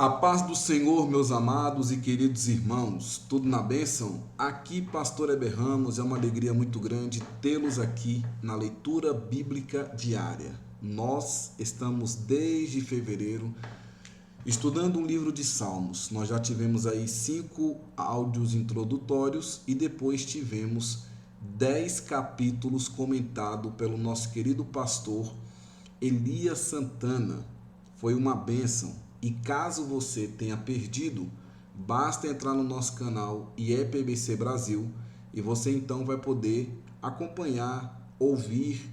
A paz do Senhor, meus amados e queridos irmãos, tudo na bênção? Aqui, Pastor Heber Ramos, é uma alegria muito grande tê-los aqui na leitura bíblica diária. Nós estamos desde fevereiro estudando um livro de Salmos. Nós já tivemos aí 5 áudios introdutórios e depois tivemos 10 capítulos comentados pelo nosso querido pastor Elias Santana. Foi uma bênção. E caso você tenha perdido, basta entrar no nosso canal IEPBC Brasil e você então vai poder acompanhar, ouvir,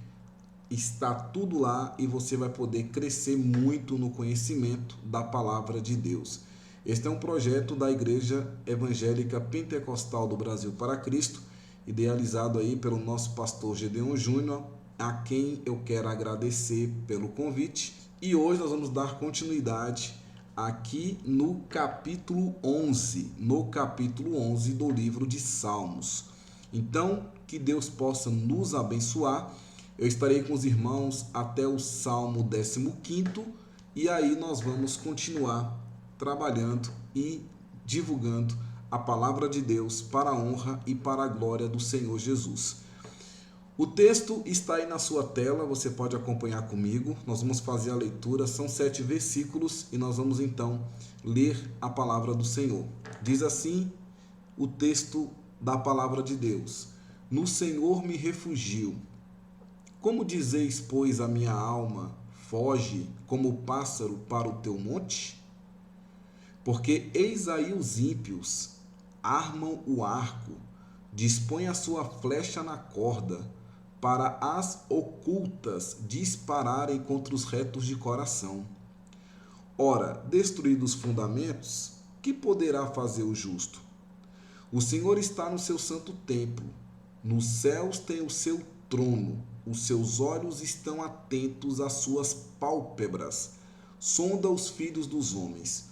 está tudo lá e você vai poder crescer muito no conhecimento da palavra de Deus. Este é um projeto da Igreja Evangélica Pentecostal do Brasil para Cristo, idealizado aí pelo nosso pastor Gedeon Júnior, a quem eu quero agradecer pelo convite. E hoje nós vamos dar continuidade aqui no capítulo 11, do livro de Salmos. Então, que Deus possa nos abençoar. Eu estarei com os irmãos até o Salmo 15º e aí nós vamos continuar trabalhando e divulgando a palavra de Deus para a honra e para a glória do Senhor Jesus. O texto está aí na sua tela, você pode acompanhar comigo. Nós vamos fazer a leitura, são 7 versículos e nós vamos então ler a palavra do Senhor. Diz assim o texto da palavra de Deus: No Senhor me refugio. Como dizeis, pois, a minha alma, foge como o pássaro para o teu monte? Porque eis aí os ímpios armam o arco, dispõem a sua flecha na corda, para as ocultas dispararem contra os retos de coração. Ora, destruídos os fundamentos, que poderá fazer o justo? O Senhor está no seu santo templo, nos céus tem o seu trono, os seus olhos estão atentos às suas pálpebras, sonda os filhos dos homens.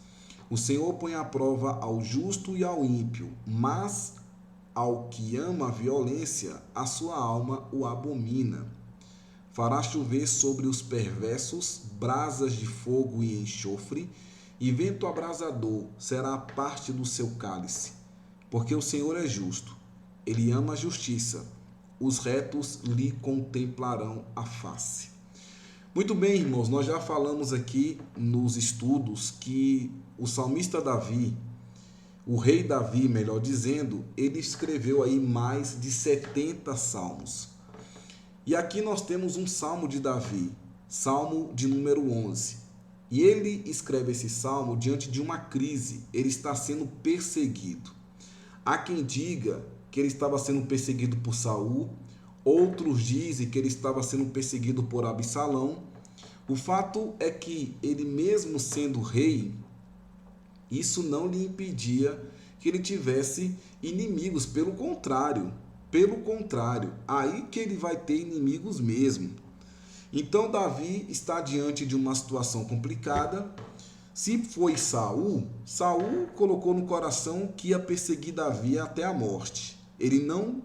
O Senhor põe à prova ao justo e ao ímpio, mas ao que ama a violência, a sua alma o abomina. Fará chover sobre os perversos brasas de fogo e enxofre, e vento abrasador será a parte do seu cálice. Porque o Senhor é justo, ele ama a justiça, os retos lhe contemplarão a face. Muito bem, irmãos, nós já falamos aqui nos estudos que o salmista Davi, o rei Davi, melhor dizendo, ele escreveu aí mais de 70 salmos. E aqui nós temos um salmo de Davi, salmo de número 11. E ele escreve esse salmo diante de uma crise, ele está sendo perseguido. Há quem diga que ele estava sendo perseguido por Saul, outros dizem que ele estava sendo perseguido por Absalão. O fato é que ele, mesmo sendo rei, isso não lhe impedia que ele tivesse inimigos, pelo contrário, aí que ele vai ter inimigos mesmo. Então Davi está diante de uma situação complicada. Se foi Saul colocou no coração que ia perseguir Davi até a morte. Ele não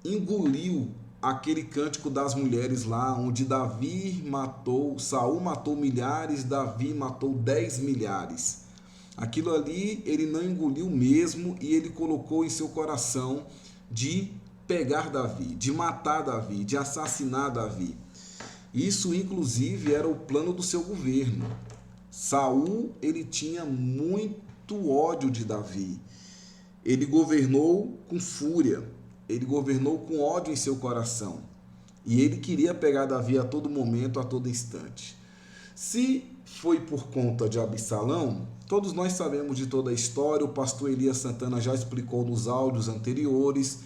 engoliu aquele cântico das mulheres lá, onde Saul matou milhares, Davi matou 10 milhares. Aquilo ali ele não engoliu mesmo e ele colocou em seu coração de pegar Davi, de matar Davi, de assassinar Davi. Isso inclusive era o plano do seu governo. Saul, ele tinha muito ódio de Davi. Ele governou com fúria, ele governou com ódio em seu coração. E ele queria pegar Davi a todo momento, a todo instante. Se foi por conta de Absalão, todos nós sabemos de toda a história, o pastor Elias Santana já explicou nos áudios anteriores,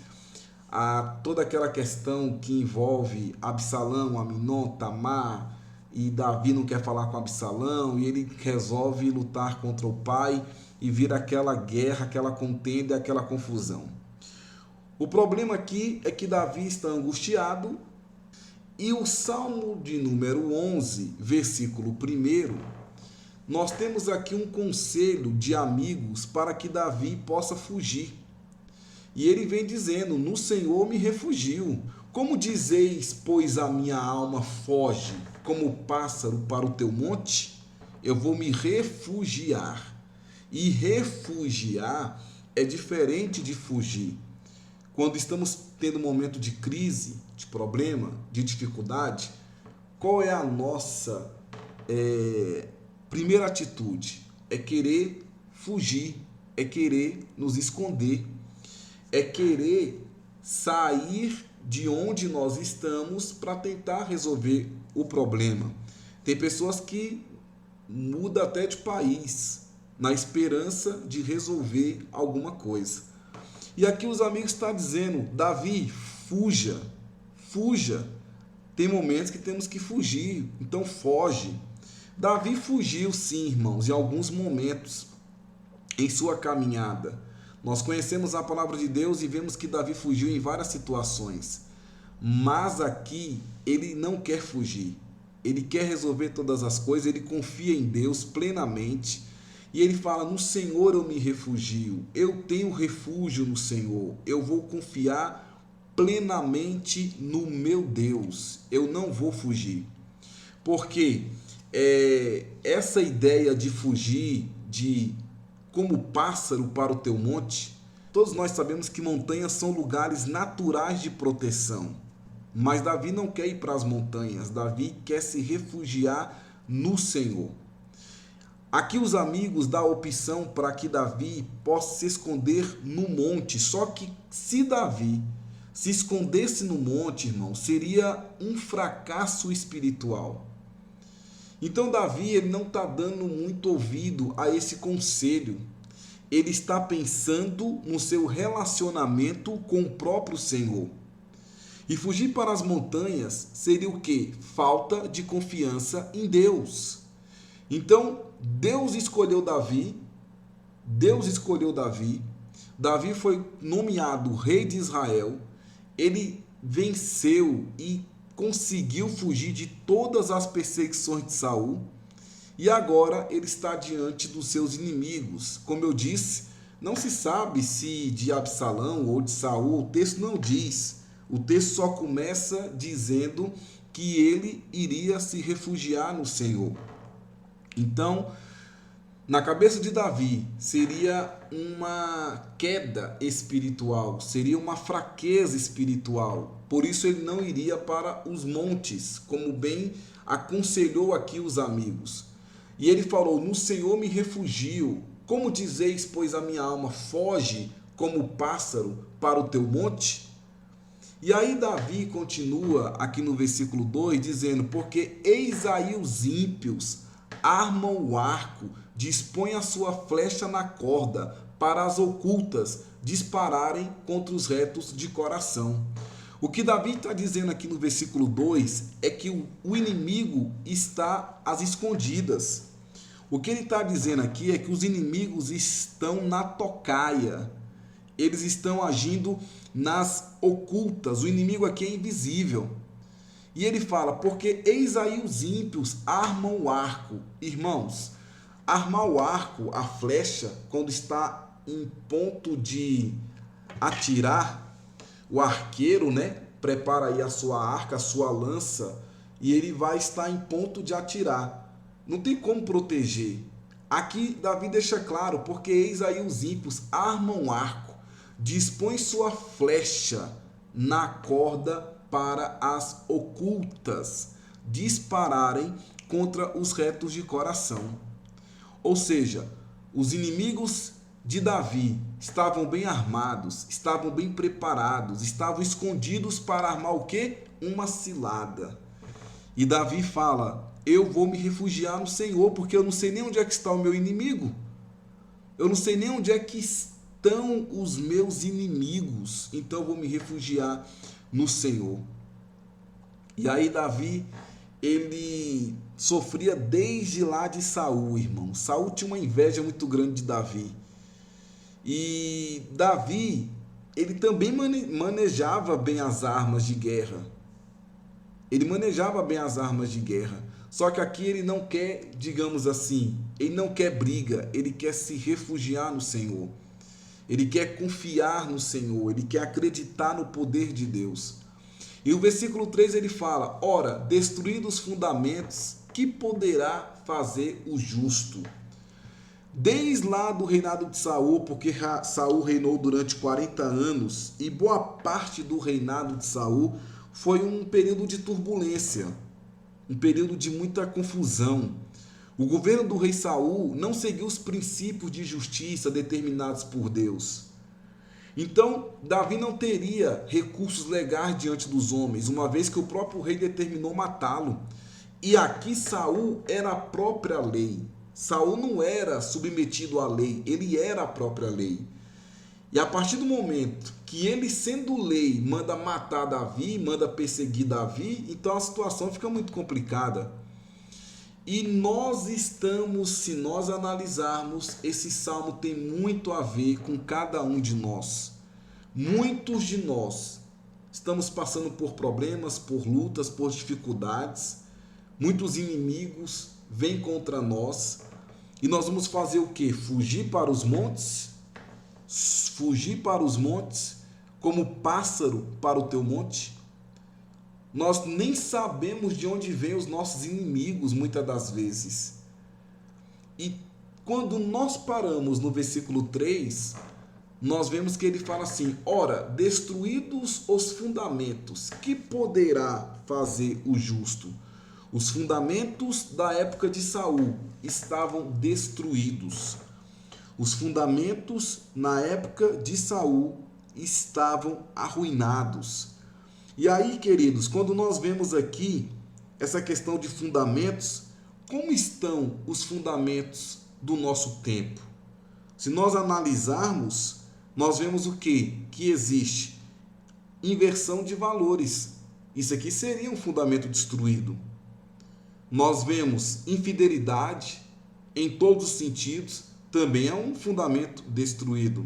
toda aquela questão que envolve Absalão, Aminon, Tamar, e Davi não quer falar com Absalão, e ele resolve lutar contra o pai, e vira aquela guerra, aquela contenda, aquela confusão. O problema aqui é que Davi está angustiado, e o Salmo de número 11, versículo 1, nós temos aqui um conselho de amigos para que Davi possa fugir. E ele vem dizendo: no Senhor me refugio. Como dizeis, pois, a minha alma foge como o pássaro para o teu monte? eu vou me refugiar. E refugiar é diferente de fugir. Quando estamos tendo um momento de crise, de problema, de dificuldade, qual é a nossa primeira atitude? É querer fugir, é querer nos esconder, é querer sair de onde nós estamos para tentar resolver o problema. Tem pessoas que mudam até de país na esperança de resolver alguma coisa. E aqui os amigos estão dizendo, Davi, fuja, fuja. Tem momentos que temos que fugir, então foge. Davi fugiu sim, irmãos, em alguns momentos em sua caminhada. Nós conhecemos a palavra de Deus e vemos que Davi fugiu em várias situações. Mas aqui ele não quer fugir. Ele quer resolver todas as coisas, ele confia em Deus plenamente. E ele fala, no Senhor eu me refugio, eu tenho refúgio no Senhor, eu vou confiar plenamente no meu Deus, eu não vou fugir. Porque essa ideia de fugir, de como pássaro para o teu monte, todos nós sabemos que montanhas são lugares naturais de proteção. Mas Davi não quer ir para as montanhas, Davi quer se refugiar no Senhor. Aqui os amigos dão a opção para que Davi possa se esconder no monte. Só que se Davi se escondesse no monte, irmão, seria um fracasso espiritual. Então Davi ele não está dando muito ouvido a esse conselho. Ele está pensando no seu relacionamento com o próprio Senhor. E fugir para as montanhas seria o quê? Falta de confiança em Deus. Então, Deus escolheu Davi. Davi foi nomeado rei de Israel. Ele venceu e conseguiu fugir de todas as perseguições de Saul. E agora ele está diante dos seus inimigos. Como eu disse, não se sabe se de Absalão ou de Saul, o texto não diz. O texto só começa dizendo que ele iria se refugiar no Senhor. Então, na cabeça de Davi, seria uma queda espiritual, seria uma fraqueza espiritual. Por isso ele não iria para os montes, como bem aconselhou aqui os amigos. E ele falou, no Senhor me refugio. Como dizeis, pois a minha alma foge como pássaro para o teu monte? E aí Davi continua aqui no versículo 2, dizendo, porque eis aí os ímpios armam o arco, dispõem a sua flecha na corda, para as ocultas dispararem contra os retos de coração. O que Davi está dizendo aqui no versículo 2 é que o inimigo está às escondidas. O que ele está dizendo aqui é que os inimigos estão na tocaia. Eles estão agindo nas ocultas. O inimigo aqui é invisível. E ele fala, porque eis aí os ímpios armam o arco. Irmãos, armar o arco, a flecha, quando está em ponto de atirar, o arqueiro, prepara aí a sua arca, a sua lança, e ele vai estar em ponto de atirar. Não tem como proteger. Aqui Davi deixa claro, porque eis aí os ímpios armam o arco, dispõe sua flecha na corda para as ocultas dispararem contra os retos de coração. Ou seja, os inimigos de Davi estavam bem armados, estavam bem preparados, estavam escondidos para armar o quê? Uma cilada. E Davi fala, eu vou me refugiar no Senhor, porque eu não sei nem onde é que está o meu inimigo. Eu não sei nem onde é que estão os meus inimigos. Então eu vou me refugiar no Senhor. E aí Davi, ele sofria desde lá de Saul, irmão. Saul tinha uma inveja muito grande de Davi. E Davi, ele também manejava bem as armas de guerra. Ele manejava bem as armas de guerra. Só que aqui ele não quer, digamos assim, ele não quer briga, ele quer se refugiar no Senhor. Ele quer confiar no Senhor, ele quer acreditar no poder de Deus. E o versículo 3 ele fala, ora, destruídos os fundamentos, que poderá fazer o justo? Desde lá do reinado de Saul, porque Saul reinou durante 40 anos e boa parte do reinado de Saul foi um período de turbulência, um período de muita confusão. O governo do rei Saul não seguiu os princípios de justiça determinados por Deus. Então, Davi não teria recursos legais diante dos homens, uma vez que o próprio rei determinou matá-lo. E aqui Saul era a própria lei. Saul não era submetido à lei, ele era a própria lei. E a partir do momento que ele, sendo lei, manda matar Davi, manda perseguir Davi, então a situação fica muito complicada. E nós estamos, se nós analisarmos, esse salmo tem muito a ver com cada um de nós. Muitos de nós estamos passando por problemas, por lutas, por dificuldades. Muitos inimigos vêm contra nós. E nós vamos fazer o quê? Fugir para os montes? Fugir para os montes como pássaro para o teu monte? Nós nem sabemos de onde vêm os nossos inimigos, muitas das vezes. E quando nós paramos no versículo 3, nós vemos que ele fala assim: ora, destruídos os fundamentos, que poderá fazer o justo? Os fundamentos da época de Saul estavam destruídos. Os fundamentos na época de Saul estavam arruinados. E aí, queridos, quando nós vemos aqui essa questão de fundamentos, como estão os fundamentos do nosso tempo? Se nós analisarmos, nós vemos o quê? Que existe inversão de valores. Isso aqui seria um fundamento destruído. Nós vemos infidelidade em todos os sentidos, também é um fundamento destruído.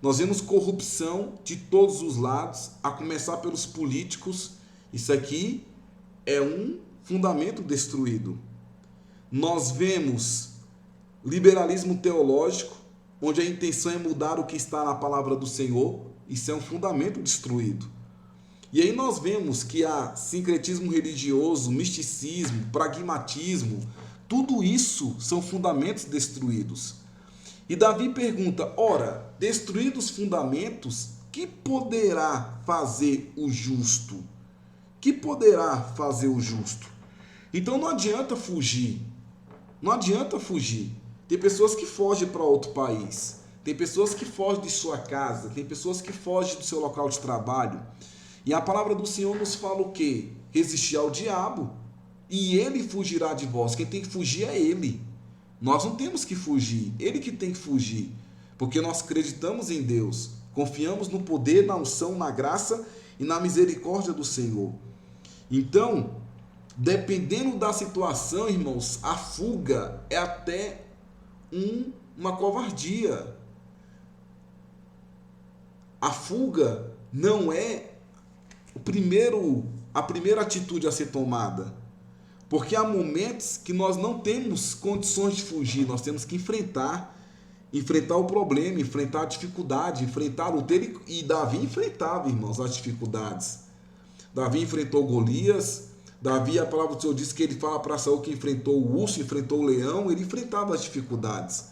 Nós vemos corrupção de todos os lados, a começar pelos políticos. Isso aqui é um fundamento destruído. Nós vemos liberalismo teológico, onde a intenção é mudar o que está na palavra do Senhor. Isso é um fundamento destruído. E aí nós vemos que há sincretismo religioso, misticismo, pragmatismo, tudo isso são fundamentos destruídos. E Davi pergunta: ora, destruídos os fundamentos, que poderá fazer o justo? Que poderá fazer o justo? Então não adianta fugir. Não adianta fugir. Tem pessoas que fogem para outro país. Tem pessoas que fogem de sua casa. Tem pessoas que fogem do seu local de trabalho. E a palavra do Senhor nos fala o quê? Resistir ao diabo, e ele fugirá de vós. Quem tem que fugir é ele. Nós não temos que fugir, ele que tem que fugir. Porque nós acreditamos em Deus, confiamos no poder, na unção, na graça e na misericórdia do Senhor. Então, dependendo da situação, irmãos, a fuga é até uma covardia. A fuga não é a primeira atitude a ser tomada. Porque há momentos que nós não temos condições de fugir, nós temos que enfrentar o problema, enfrentar a dificuldade, enfrentar a luta. E Davi enfrentava, irmãos, as dificuldades. Davi enfrentou Golias. Davi, a palavra do Senhor diz que ele fala para Saul que enfrentou o urso, enfrentou o leão, ele enfrentava as dificuldades.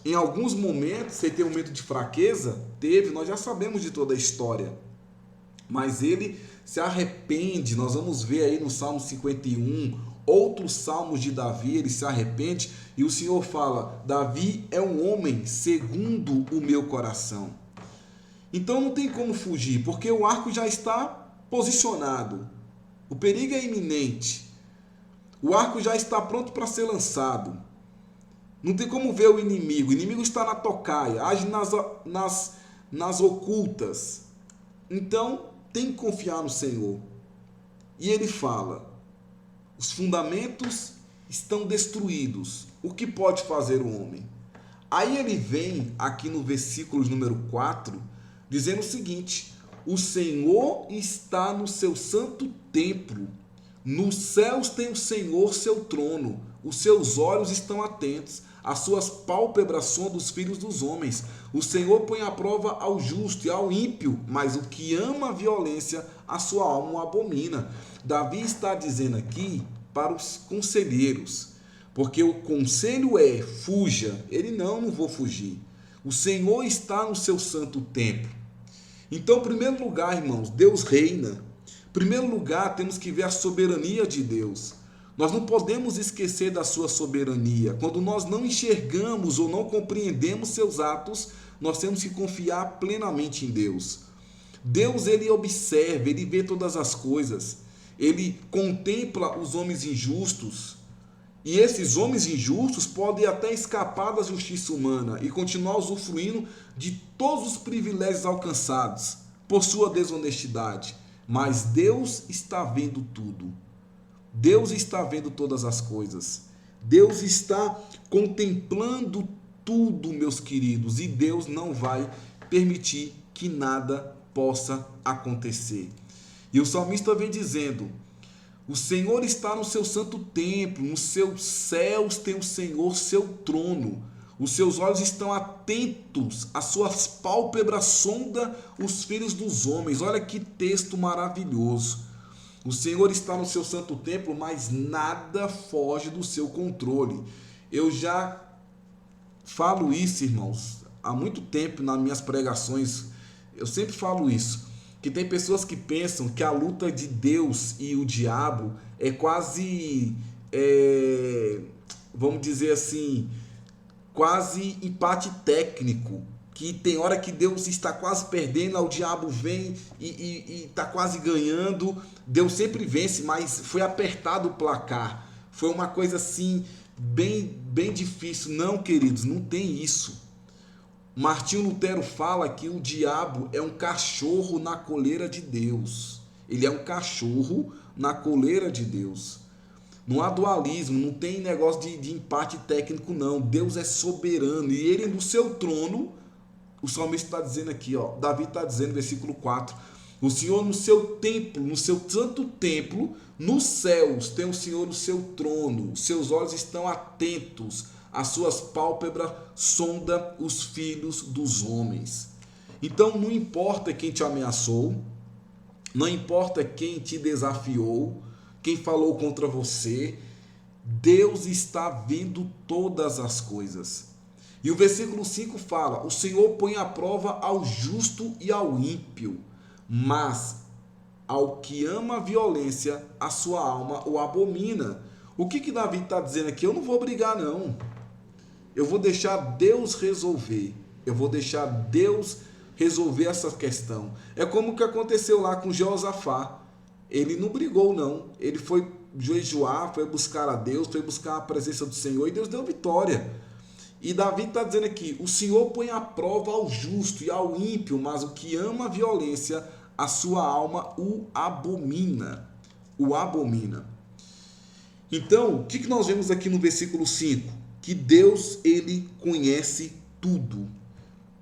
Em alguns momentos, você tem um momento de fraqueza? Teve, nós já sabemos de toda a história. Mas ele se arrepende, nós vamos ver aí no Salmo 51, outros salmos de Davi, ele se arrepende e o Senhor fala: Davi é um homem segundo o meu coração. Então não tem como fugir, porque o arco já está posicionado, o perigo é iminente, o arco já está pronto para ser lançado. Não tem como ver o inimigo está na tocaia, age nas ocultas. Então tem que confiar no Senhor. E ele fala: os fundamentos estão destruídos. O que pode fazer o homem? Aí ele vem aqui no versículo número 4, dizendo o seguinte: o Senhor está no seu santo templo. Nos céus tem o Senhor seu trono. Os seus olhos estão atentos. As suas pálpebras sondam os filhos dos homens. O Senhor põe à prova ao justo e ao ímpio, mas o que ama a violência, a sua alma o abomina. Davi está dizendo aqui para os conselheiros, porque o conselho é: fuja. Ele não vou fugir. O Senhor está no seu santo templo. Então, em primeiro lugar, irmãos, Deus reina. Em primeiro lugar, temos que ver a soberania de Deus. Nós não podemos esquecer da sua soberania. Quando nós não enxergamos ou não compreendemos seus atos, nós temos que confiar plenamente em Deus. Deus, ele observa, ele vê todas as coisas. Ele contempla os homens injustos. E esses homens injustos podem até escapar da justiça humana e continuar usufruindo de todos os privilégios alcançados por sua desonestidade. Mas Deus está vendo tudo. Deus está vendo todas as coisas. Deus está contemplando tudo, meus queridos, e Deus não vai permitir que nada possa acontecer. E o salmista vem dizendo: o Senhor está no seu santo templo, nos seus céus tem o Senhor seu trono. Os seus olhos estão atentos, as suas pálpebras sondam os filhos dos homens. Olha que texto maravilhoso. O Senhor está no seu santo templo, mas nada foge do seu controle. Eu já falo isso, irmãos, há muito tempo nas minhas pregações. Eu sempre falo isso, que tem pessoas que pensam que a luta de Deus e o diabo é quase, vamos dizer assim, quase empate técnico. Que tem hora que Deus está quase perdendo, o diabo vem e está quase ganhando. Deus sempre vence, mas foi apertado o placar. Foi uma coisa assim, bem difícil. Não, queridos, não tem isso. Martinho Lutero fala que o diabo é um cachorro na coleira de Deus. Ele é um cachorro na coleira de Deus. Não há dualismo, não tem negócio de empate técnico, não. Deus é soberano e ele no seu trono. O salmista está dizendo aqui, Davi está dizendo, versículo 4, o Senhor no seu templo, no seu santo templo, nos céus tem o Senhor o seu trono, os seus olhos estão atentos, as suas pálpebras sondam os filhos dos homens. Então não importa quem te ameaçou, não importa quem te desafiou, quem falou contra você, Deus está vendo todas as coisas. E o versículo 5 fala: o Senhor põe à prova ao justo e ao ímpio, mas ao que ama a violência, a sua alma o abomina. O que Davi está dizendo aqui? Eu não vou brigar, não. Eu vou deixar Deus resolver. Eu vou deixar Deus resolver essa questão. É como o que aconteceu lá com Jeosafá. Ele não brigou, não. Ele foi jejuar, foi buscar a Deus, foi buscar a presença do Senhor e Deus deu vitória. E Davi está dizendo aqui: o Senhor põe à prova ao justo e ao ímpio, mas o que ama a violência, a sua alma o abomina. O abomina. Então, o que nós vemos aqui no versículo 5? Que Deus, ele conhece tudo.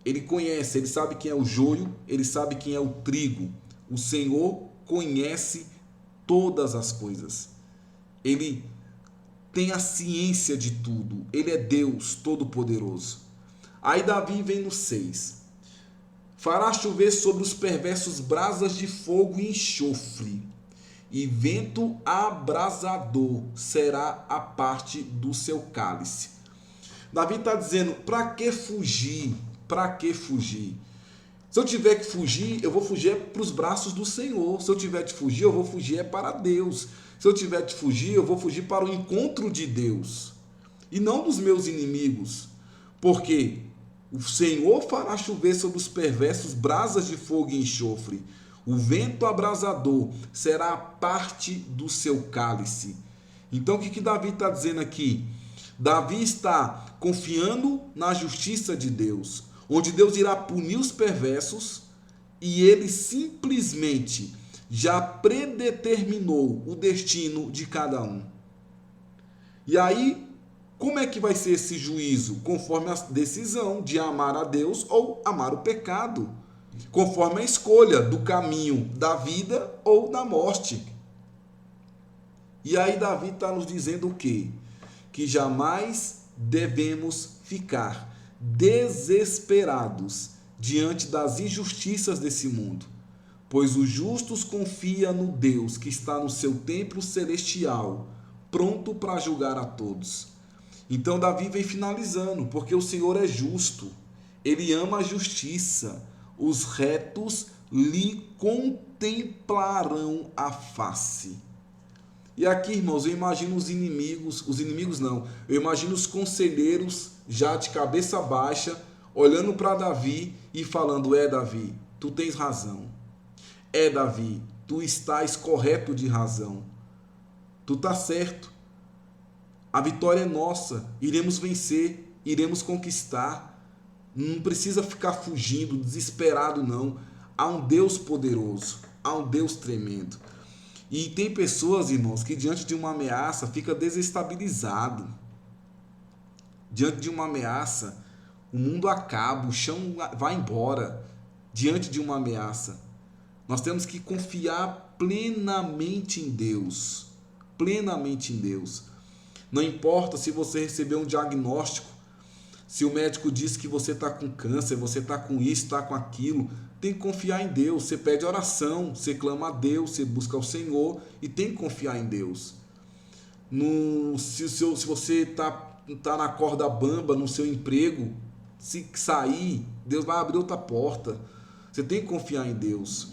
Ele conhece, ele sabe quem é o joio, ele sabe quem é o trigo. O Senhor conhece todas as coisas. Ele tem a ciência de tudo. Ele é Deus Todo-Poderoso. Aí Davi vem no 6. Fará chover sobre os perversos brasas de fogo e enxofre, e vento abrasador será a parte do seu cálice. Davi está dizendo: para que fugir? Para que fugir? Se eu tiver que fugir, eu vou fugir para os braços do Senhor. Se eu tiver que fugir, eu vou fugir para Deus. Se eu tiver que fugir, eu vou fugir para o encontro de Deus e não dos meus inimigos. Porque o Senhor fará chover sobre os perversos brasas de fogo e enxofre. O vento abrasador será a parte do seu cálice. Então o que Davi está dizendo aqui? Davi está confiando na justiça de Deus, onde Deus irá punir os perversos e ele simplesmente já predeterminou o destino de cada um. E aí, como é que vai ser esse juízo? Conforme a decisão de amar a Deus ou amar o pecado. Conforme a escolha do caminho da vida ou da morte. E aí Davi está nos dizendo o quê? Que jamais devemos ficar desesperados diante das injustiças desse mundo. Pois os justos confiam no Deus que está no seu templo celestial, pronto para julgar a todos. Então Davi vem finalizando, porque o Senhor é justo, ele ama a justiça, os retos lhe contemplarão a face. E aqui, irmãos, eu imagino os inimigos não, eu imagino os conselheiros já de cabeça baixa, olhando para Davi e falando: Davi, tu tens razão. Davi, tu estás correto de razão. Tu tá certo. A vitória é nossa, iremos vencer, iremos conquistar. Não precisa ficar fugindo, desesperado não. Há um Deus poderoso, há um Deus tremendo. E tem pessoas, irmãos, que diante de uma ameaça fica desestabilizado. Diante de uma ameaça, o mundo acaba, o chão vai embora. Diante de uma ameaça, nós temos que confiar plenamente em Deus. Plenamente em Deus. Não importa se você recebeu um diagnóstico, se o médico diz que você está com câncer, você está com isso, está com aquilo, tem que confiar em Deus. Você pede oração, você clama a Deus, você busca o Senhor e tem que confiar em Deus. Se você está na corda bamba no seu emprego, se sair, Deus vai abrir outra porta. Você tem que confiar em Deus.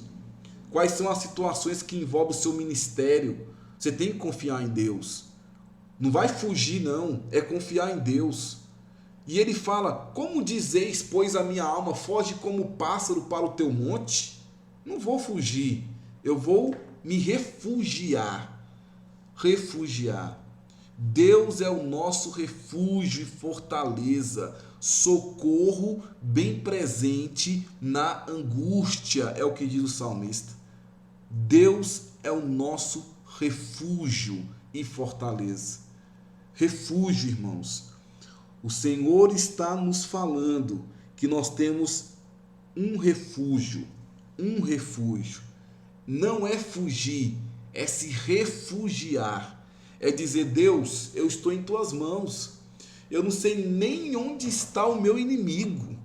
Quais são as situações que envolvem o seu ministério? Você tem que confiar em Deus. Não vai fugir não, é confiar em Deus. E ele fala: como dizeis, pois a minha alma foge como pássaro para o teu monte? Não vou fugir, eu vou me refugiar. Refugiar. Deus é o nosso refúgio e fortaleza, socorro bem presente na angústia, é o que diz o salmista. Deus é o nosso refúgio e fortaleza. Refúgio, irmãos. O Senhor está nos falando que nós temos um refúgio. Um refúgio. Não é fugir, é se refugiar. É dizer: Deus, eu estou em tuas mãos. Eu não sei nem onde está o meu inimigo.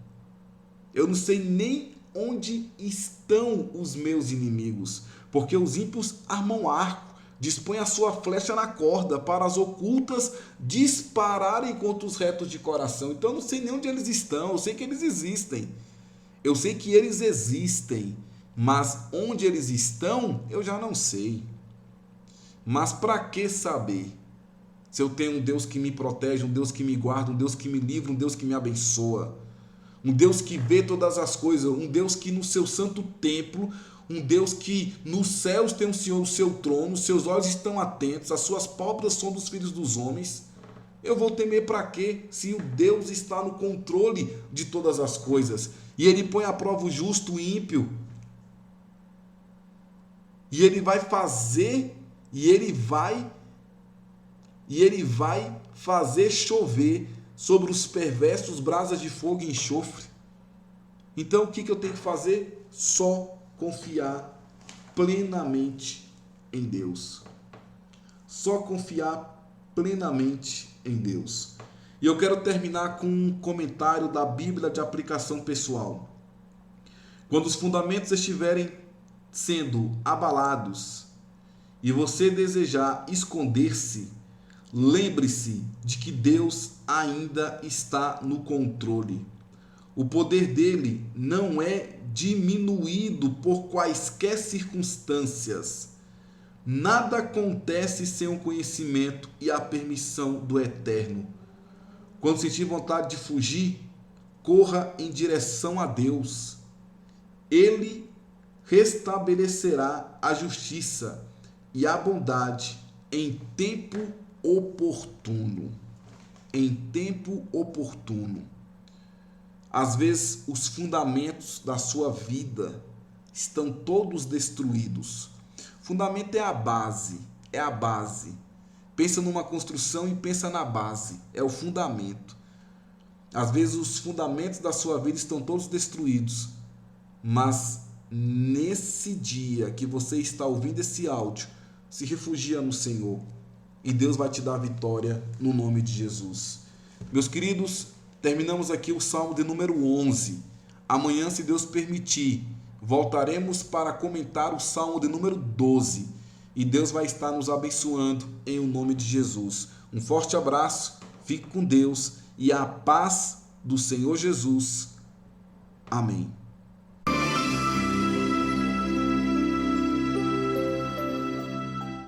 Eu não sei nem onde estão os meus inimigos. Porque os ímpios armam arco, dispõe a sua flecha na corda para as ocultas dispararem contra os retos de coração. Então eu não sei nem onde eles estão, eu sei que eles existem. Eu sei que eles existem, mas onde eles estão, eu já não sei. Mas para que saber? Se eu tenho um Deus que me protege, um Deus que me guarda, um Deus que me livra, um Deus que me abençoa, um Deus que vê todas as coisas, um Deus que no seu santo templo, um Deus que nos céus tem o Senhor no seu trono, seus olhos estão atentos, as suas pálpebras são dos filhos dos homens. Eu vou temer para quê? Se o Deus está no controle de todas as coisas. E ele põe à prova o justo e o ímpio. E ele vai fazer, e ele vai fazer chover sobre os perversos brasas de fogo e enxofre. Então o que eu tenho que fazer? Só confiar plenamente em Deus. Só confiar plenamente em Deus. E eu quero terminar com um comentário da Bíblia de aplicação pessoal. Quando os fundamentos estiverem sendo abalados e você desejar esconder-se, lembre-se de que Deus ainda está no controle. O poder dele não é diminuído por quaisquer circunstâncias. Nada acontece sem o conhecimento e a permissão do Eterno. Quando sentir vontade de fugir, corra em direção a Deus. Ele restabelecerá a justiça e a bondade em tempo oportuno. Em tempo oportuno. Às vezes os fundamentos da sua vida estão todos destruídos. Fundamento é a base, é a base. Pensa numa construção e pensa na base, é o fundamento. Às vezes os fundamentos da sua vida estão todos destruídos, mas nesse dia que você está ouvindo esse áudio, se refugia no Senhor e Deus vai te dar a vitória no nome de Jesus. Meus queridos, terminamos aqui o Salmo de número 11. Amanhã, se Deus permitir, voltaremos para comentar o Salmo de número 12. e Deus vai estar nos abençoando em o nome de Jesus. Um forte abraço, fique com Deus e a paz do Senhor Jesus. Amém.